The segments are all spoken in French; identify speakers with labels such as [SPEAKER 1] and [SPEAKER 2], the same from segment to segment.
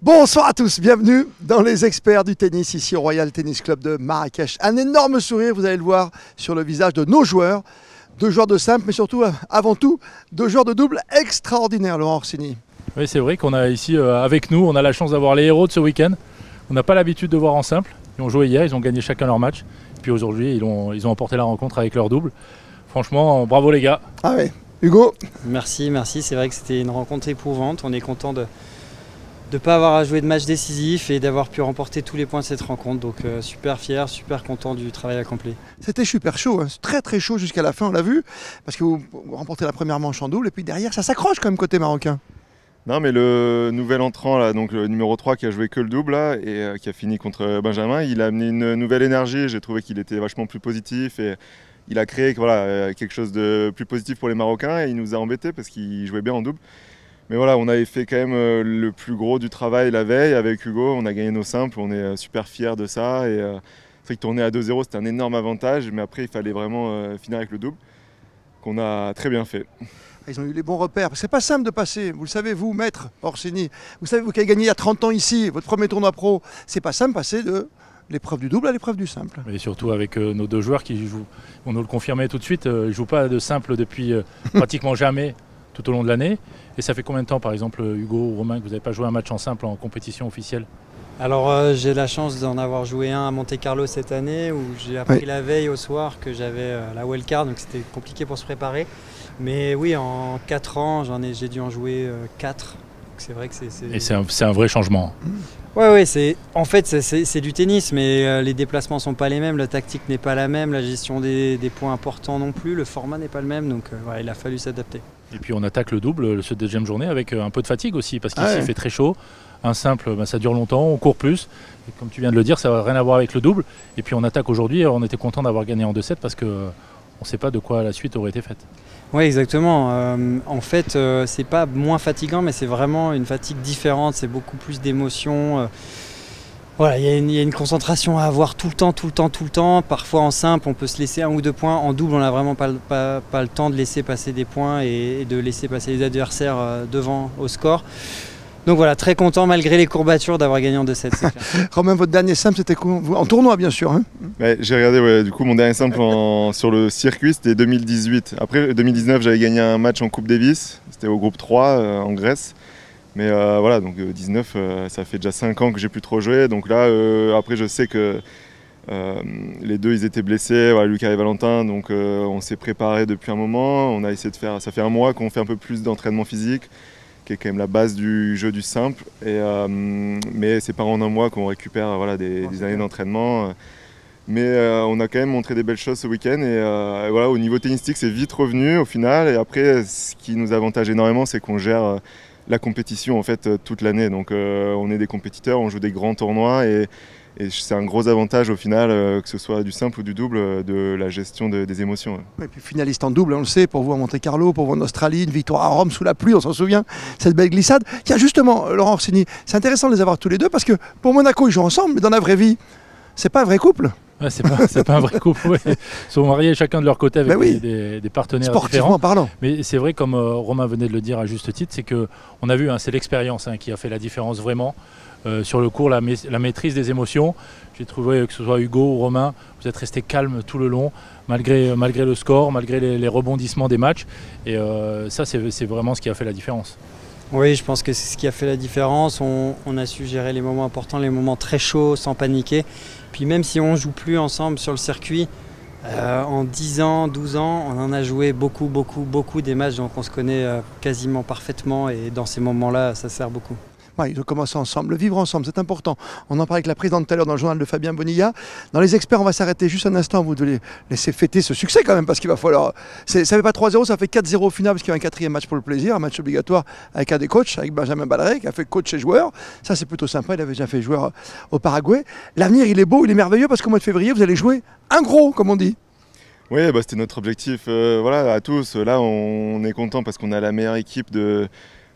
[SPEAKER 1] Bonsoir à tous, bienvenue dans les experts du tennis ici au Royal Tennis Club de Marrakech. Un énorme sourire, vous allez le voir sur le visage de nos joueurs. Deux joueurs de simple, mais surtout, avant tout, deux joueurs de double extraordinaires, Laurent Orsini.
[SPEAKER 2] Oui, c'est vrai qu'on a ici avec nous, on a la chance d'avoir les héros de ce week-end. On n'a pas l'habitude de voir en simple. Ils ont joué hier, ils ont gagné chacun leur match. Puis aujourd'hui, ils ont emporté la rencontre avec leur double. Franchement, bravo les gars.
[SPEAKER 1] Ah ouais, Hugo.
[SPEAKER 3] Merci. C'est vrai que c'était une rencontre éprouvante. On est content de ne pas avoir à jouer de match décisif et d'avoir pu remporter tous les points de cette rencontre. Donc super fier, super content du travail accompli. C'était
[SPEAKER 1] super chaud, hein. Très chaud jusqu'à la fin, on l'a vu. Parce que vous remportez la première manche en double et puis derrière, ça s'accroche quand même côté marocain.
[SPEAKER 4] Non, mais le nouvel entrant, là, donc le numéro 3 qui a joué que le double là, et qui a fini contre Benjamin, il a amené une nouvelle énergie. J'ai trouvé qu'il était vachement plus positif et il a créé quelque chose de plus positif pour les Marocains et il nous a embêtés parce qu'il jouait bien en double. Mais voilà, on avait fait quand même le plus gros du travail la veille avec Hugo. On a gagné nos simples, on est super fiers de ça. Et c'est vrai que tourner à 2-0, c'était un énorme avantage. Mais après, il fallait vraiment finir avec le double, qu'on a très bien fait.
[SPEAKER 1] Ils ont eu les bons repères. C'est pas simple de passer. Vous le savez, vous, maître Orsini. Vous savez, vous qui avez gagné il y a 30 ans ici, votre premier tournoi pro, c'est pas simple de passer de l'épreuve du double à l'épreuve du simple.
[SPEAKER 2] Et surtout avec nos deux joueurs qui jouent, on nous le confirmait tout de suite, ils ne jouent pas de simple depuis pratiquement jamais tout au long de l'année. Et ça fait combien de temps, par exemple, Hugo ou Romain, que vous n'avez pas joué un match en simple en compétition officielle?
[SPEAKER 3] Alors j'ai la chance d'en avoir joué un à Monte-Carlo cette année où j'ai appris la veille au soir que j'avais la wildcard, donc c'était compliqué pour se préparer. Mais oui, en 4 ans, j'ai dû en jouer 4. C'est vrai que
[SPEAKER 2] Et c'est un vrai changement.
[SPEAKER 3] Ouais, en fait c'est du tennis, mais les déplacements sont pas les mêmes, la tactique n'est pas la même, la gestion des points importants non plus, le format n'est pas le même, donc il a fallu s'adapter.
[SPEAKER 2] Et puis on attaque le double, cette deuxième journée, avec un peu de fatigue aussi, parce qu'ici il fait très chaud. Un simple, ça dure longtemps, on court plus. Et comme tu viens de le dire, ça n'a rien à voir avec le double. Et puis on attaque aujourd'hui, on était content d'avoir gagné en 2-7 parce qu'on ne sait pas de quoi la suite aurait été faite.
[SPEAKER 3] Oui, exactement. En fait, c'est pas moins fatigant, mais c'est vraiment une fatigue différente. C'est beaucoup plus d'émotions. Voilà, il y a une concentration à avoir tout le temps. Parfois en simple, on peut se laisser 1 ou 2 points. En double, on n'a vraiment pas le temps de laisser passer des points et de laisser passer les adversaires devant au score. Donc voilà, très content malgré les courbatures d'avoir gagné en 2-7.
[SPEAKER 1] Romain, votre dernier simple, c'était en tournoi bien sûr, hein?
[SPEAKER 4] J'ai regardé, du coup mon dernier simple sur le circuit, c'était 2018. Après 2019, j'avais gagné un match en Coupe Davis, c'était au groupe 3 en Grèce. Mais voilà, donc 19, ça fait déjà 5 ans que j'ai plus trop joué. Donc là, après je sais que les deux ils étaient blessés, voilà, Lucas et Valentin, donc on s'est préparé depuis un moment. On a essayé de faire, ça fait un mois qu'on fait un peu plus d'entraînement physique, qui est quand même la base du jeu du simple. Mais c'est pas en un mois qu'on récupère des années d'entraînement. Mais on a quand même montré des belles choses ce week-end. Et voilà, au niveau tennistique, c'est vite revenu au final. Et après, ce qui nous avantage énormément, c'est qu'on gère la compétition en fait toute l'année. Donc on est des compétiteurs, on joue des grands tournois. Et c'est un gros avantage au final, que ce soit du simple ou du double, de la gestion des émotions.
[SPEAKER 1] Et puis finaliste en double, on le sait, pour vous à Monte-Carlo, pour vous en Australie, une victoire à Rome sous la pluie, on s'en souvient, cette belle glissade. Tiens, justement, Laurent Orsini, c'est intéressant de les avoir tous les deux parce que pour Monaco, ils jouent ensemble, mais dans la vraie vie, c'est pas un vrai couple.
[SPEAKER 2] Ouais, c'est pas un vrai couple. Ouais. Ils sont mariés chacun de leur côté avec des partenaires différents.
[SPEAKER 1] Parlant.
[SPEAKER 2] Mais c'est vrai, comme Romain venait de le dire à juste titre, c'est qu'on a vu, c'est l'expérience qui a fait la différence vraiment. Sur le cours, la maîtrise des émotions. J'ai trouvé que ce soit Hugo ou Romain, vous êtes restés calmes tout le long, malgré le score, malgré les rebondissements des matchs. Et ça, c'est vraiment ce qui a fait la différence.
[SPEAKER 3] Oui, je pense que c'est ce qui a fait la différence. On a su gérer les moments importants, les moments très chauds, sans paniquer. Puis même si on ne joue plus ensemble sur le circuit, en 10 ans, 12 ans, on en a joué beaucoup des matchs, donc on se connaît quasiment parfaitement. Et dans ces moments-là, ça sert beaucoup.
[SPEAKER 1] Ouais, ils ont commencé ensemble, le vivre ensemble, c'est important. On en parlait avec la présidente tout à l'heure dans le journal de Fabien Bonilla. Dans les experts, on va s'arrêter juste un instant. Vous devez laisser fêter ce succès quand même, parce qu'il va falloir... Ça ne fait pas 3-0, ça fait 4-0 au final, parce qu'il y a un 4e match pour le plaisir, un match obligatoire avec un des coachs, avec Benjamin Balleret, qui a fait coach et joueur. Ça, c'est plutôt sympa, il avait déjà fait joueur au Paraguay. L'avenir, il est beau, il est merveilleux, parce qu'au mois de février, vous allez jouer un gros, comme on dit.
[SPEAKER 4] Oui, c'était notre objectif à tous. Là, on est content parce qu'on a la meilleure équipe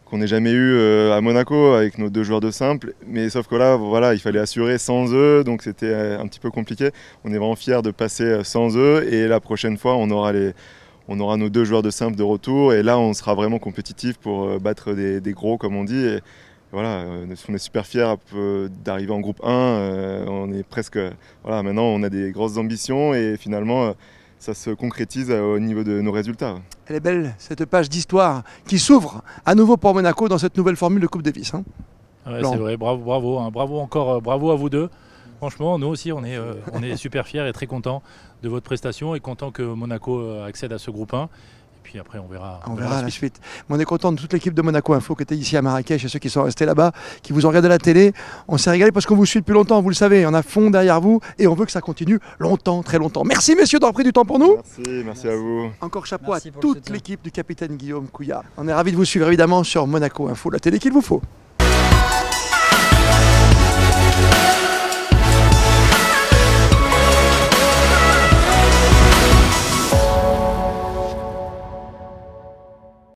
[SPEAKER 4] qu'on ait jamais eu à Monaco avec nos 2 joueurs de simple, mais sauf que là, il fallait assurer sans eux, donc c'était un petit peu compliqué. On est vraiment fiers de passer sans eux, et la prochaine fois, on aura nos 2 joueurs de simple de retour, et là, on sera vraiment compétitif pour battre des gros, comme on dit. Voilà, on est super fiers d'arriver en groupe 1. On est presque, voilà, maintenant on a des grosses ambitions et finalement ça se concrétise au niveau de nos résultats.
[SPEAKER 1] Elle est belle cette page d'histoire qui s'ouvre à nouveau pour Monaco dans cette nouvelle formule de Coupe Davis. Hein.
[SPEAKER 2] Ouais, c'est vrai, bravo, hein, bravo encore, bravo à vous deux. Franchement, nous aussi, on est super fiers et très contents de votre prestation et contents que Monaco accède à ce groupe 1. Et puis après, on verra
[SPEAKER 1] la suite. Mais on est content de toute l'équipe de Monaco Info qui était ici à Marrakech et ceux qui sont restés là-bas, qui vous ont regardé à la télé. On s'est régalé parce qu'on vous suit depuis longtemps, vous le savez. On a fond derrière vous et on veut que ça continue longtemps, très longtemps. Merci messieurs d'avoir pris du temps pour nous.
[SPEAKER 4] Merci à vous.
[SPEAKER 1] Encore chapeau à toute l'équipe du capitaine Guillaume Couillard. On est ravis de vous suivre évidemment sur Monaco Info, la télé qu'il vous faut.